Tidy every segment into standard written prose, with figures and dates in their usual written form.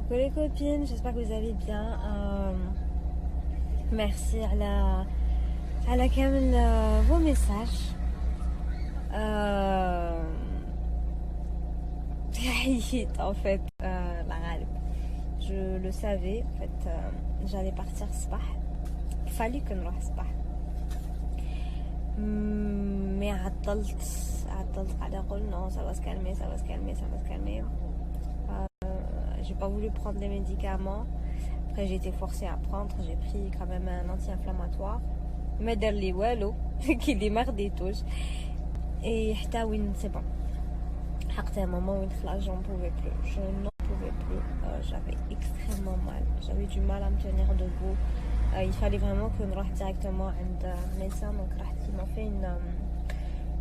Coucou les copines, j'espère que vous allez bien. Merci à la كامل vos messages. En fait, la غالب. Je le savais, en fait, j'allais partir الصباح. Il fallait que نروح الصباح. Mais عطلت قاعدة أقول non, ça va se calmer, ça va se calmer, ça va se calmer. J'ai pas voulu prendre les médicaments. Après, j'ai été forcée à prendre. J'ai pris quand même un anti-inflammatoire. Mais derrière wallo, qui démarre des touches. Et c'est bon. À un moment où j'en pouvais plus. Je n'en pouvais plus. J'avais extrêmement mal. J'avais du mal à me tenir debout. Il fallait vraiment que je aille directement à un médecin. Donc, ils m'ont fait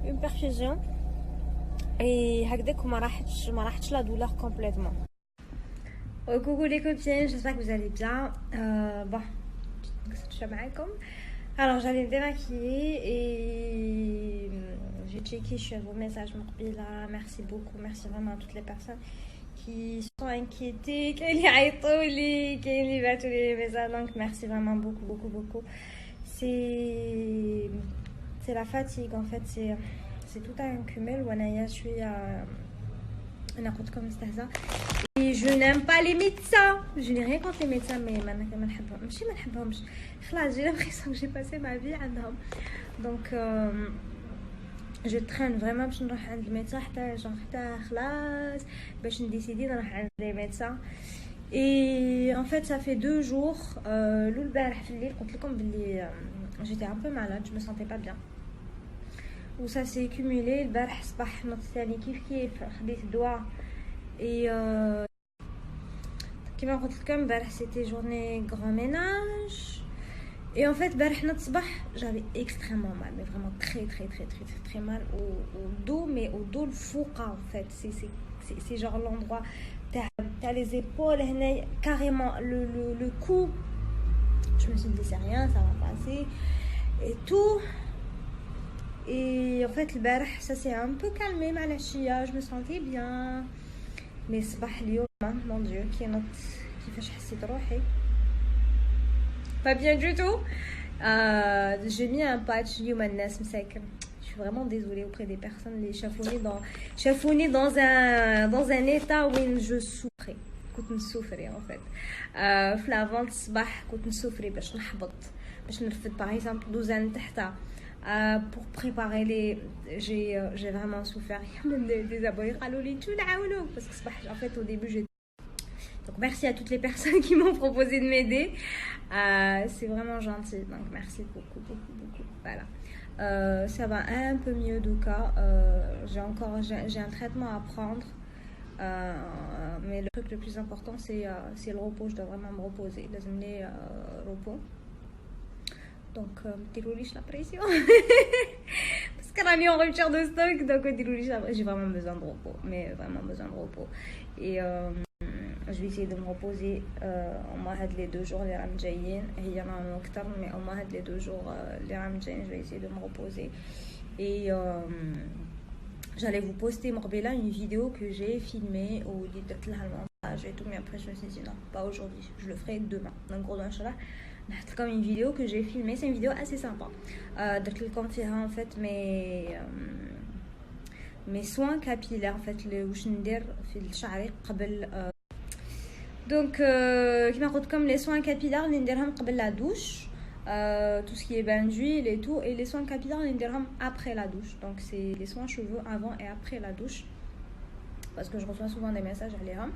une perfusion. Et ما راحتش la douleur complètement. Oh, coucou les copines, j'espère que vous allez bien. Bon, alors j'allais me démaquiller et j'ai checké sur vos messages. Merci beaucoup, merci vraiment à toutes les personnes qui sont inquiétées, qui les battent les messages. Donc merci vraiment beaucoup, beaucoup, beaucoup. C'est la fatigue en fait, c'est tout un cumul. Je suis comme ça. Et je n'aime pas les médecins. Je n'ai rien contre les médecins, mais j'ai l'impression que j'ai passé ma vie à eux. Donc je traîne vraiment باش نروح عند الميدecin حتى خلاص باش نديسيدي نروح عند les médecins. Et en fait ça fait 2 jours البارح في الليل قلت لكم باللي j'étais un peu malade, je me sentais pas bien. Où ça s'est cumulé البارح صباح نوضت ثاني كيف خديت الدواء. Et كما قلت لكم البارح c'était journée grand ménage. Et en fait البارح نوضت الصباح j'avais extrêmement mal, mais vraiment très mal au dos, mais au dos الفوقة en fait. C'est genre l'endroit t'as les épaules هنا carrément le cou. Je me suis dit c'est rien, ça va passer et tout. Et en fait البارح ça s'est un peu calmé مع العشية, je me sentais bien. Mais صباح اليوم mon dieu كيفاش حسيت روحي pas bien du tout. J'ai mis un patch اليوم الناس مساكن. Je suis vraiment désolée auprès des personnes les chafounées dans un état où je souffrais. كنت نسوفري en fait. في l'avant الصباح كنت نسوفري باش نحبط باش نرفد par exemple دوزان تحتها. Pour préparer les j'ai vraiment souffert des abonnés parce que en fait au début j'ai donc merci à toutes les personnes qui m'ont proposé de m'aider. C'est vraiment gentil, donc merci beaucoup voilà. Ça va un peu mieux Douka. J'ai un traitement à prendre. Mais le truc le plus important c'est le repos. Je dois vraiment me reposer, les repos. Donc déroulez la pression parce qu'on a mis en rupture de stock, donc déroulez j'ai vraiment besoin de repos, mais vraiment besoin de repos. Et je vais essayer de me reposer au moins les 2 jours les رام جايين. هي normalement اكتر, mais au moins les 2 jours les رام جايين je vais essayer de me reposer. Et j'allais vous poster Morbella une vidéo que j'ai filmée au direct le montage et tout, mais après je me suis dit non, pas aujourd'hui, je le ferai demain. Donc gros inchallah comme une vidéo que j'ai filmée, c'est une vidéo assez sympa. Comme en fait mes soins capillaires en fait le واش ندير في الشعري قبل. Donc كما قلت لكم les soins capillaires اللي نديرهم قبل la douche, tout ce qui est bain d'huile et tout, et les soins capillaires اللي نديرهم après la douche. Donc c'est les soins cheveux avant et après la douche, parce que je reçois souvent des messages عليهم.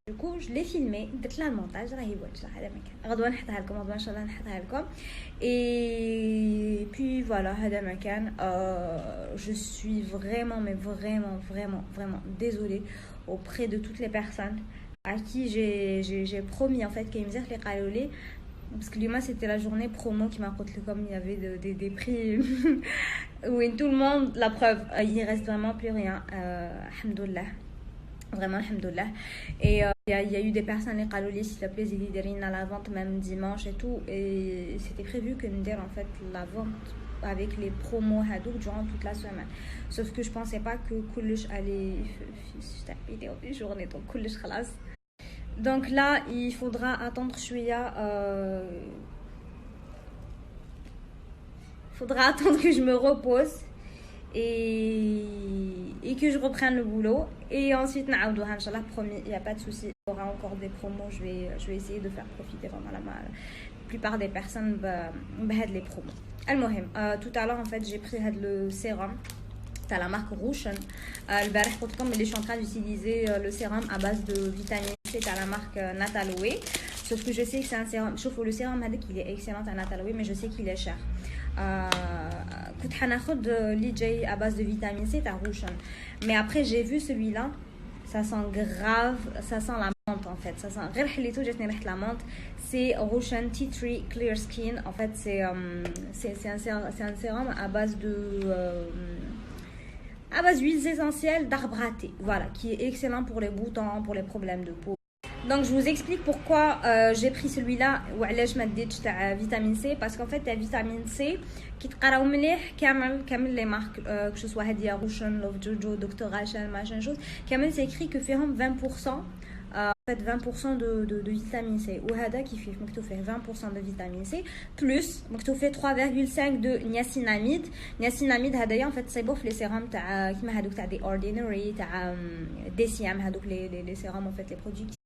Du coup je l'ai filmé, درت لها المونتاج راهي واجده هذا مكان غدوه نحطها لكم, غدوه ان شاء الله نحطها لكم. Et puis voilà هذا مكان. Je suis vraiment mais vraiment désolée auprès de toutes les personnes à qui j'ai promis en fait كيمزيغ لي قالوا لي, parce que اليوم c'était la journée promo qui m'a قلت لكم il y avait des prix où tout le monde, la preuve il reste vraiment plus rien. alhamdoulilah, vraiment alhamdoulilah. Et il y a eu des personnes qui ont dit s'il te plaît Zili Derine à la vente même dimanche et tout, et c'était prévu que nous en fait la vente avec les promos hadouk durant toute la semaine, sauf que je pensais pas que كلش allait vidéo des journées, donc كلش خلاص Donc là, il faudra attendre faudra attendre que je me repose et que je reprenne le boulot. Et ensuite, Inch'Allah, promis, il n'y a pas de souci. Il y aura encore des promos. Je vais essayer de faire profiter vraiment la plupart des personnes de les promos. Tout à l'heure, en fait, j'ai pris le sérum. C'est la marque Rouchen. Je suis en train d'utiliser le sérum à base de vitamine C. C'est la marque Nataloé. Sauf que je sais que c'est un sérum. Sauf que le sérum il est excellent à Nataloé, mais je sais qu'il est cher. كنت حناخد اللي جاي à base de vitamine C à Rouchen. Mais après j'ai vu celui-là, ça sent grave, ça sent la menthe en fait. Ça sent غير حليته جاتني ريحة la menthe. C'est Rouchen Tea Tree Clear Skin. En fait c'est un sérum à base d'huiles essentielles d'arbre à thé. Voilà, qui est excellent pour les boutons, pour les problèmes de peau. Donc je vous explique pourquoi j'ai pris celui-là ou علاش ما ديتش تاع vitamine C, parce qu'en fait la vitamine C qui تقراو مليح كامل les marques que ce soit هادية روشن لوف جوجو دكتور راشل machin chose كامل c'est écrit que فيهم 20% en fait 20% de vitamine C وهذا كيف مكتوب فيه 20% de vitamine C plus مكتوب فيه 3,5 de niacinamide هذايا en fait تصيبوه في les sérums تاع كيما هذوك تاع دي ordinary تاع DCM هذوك les sérums en fait les produits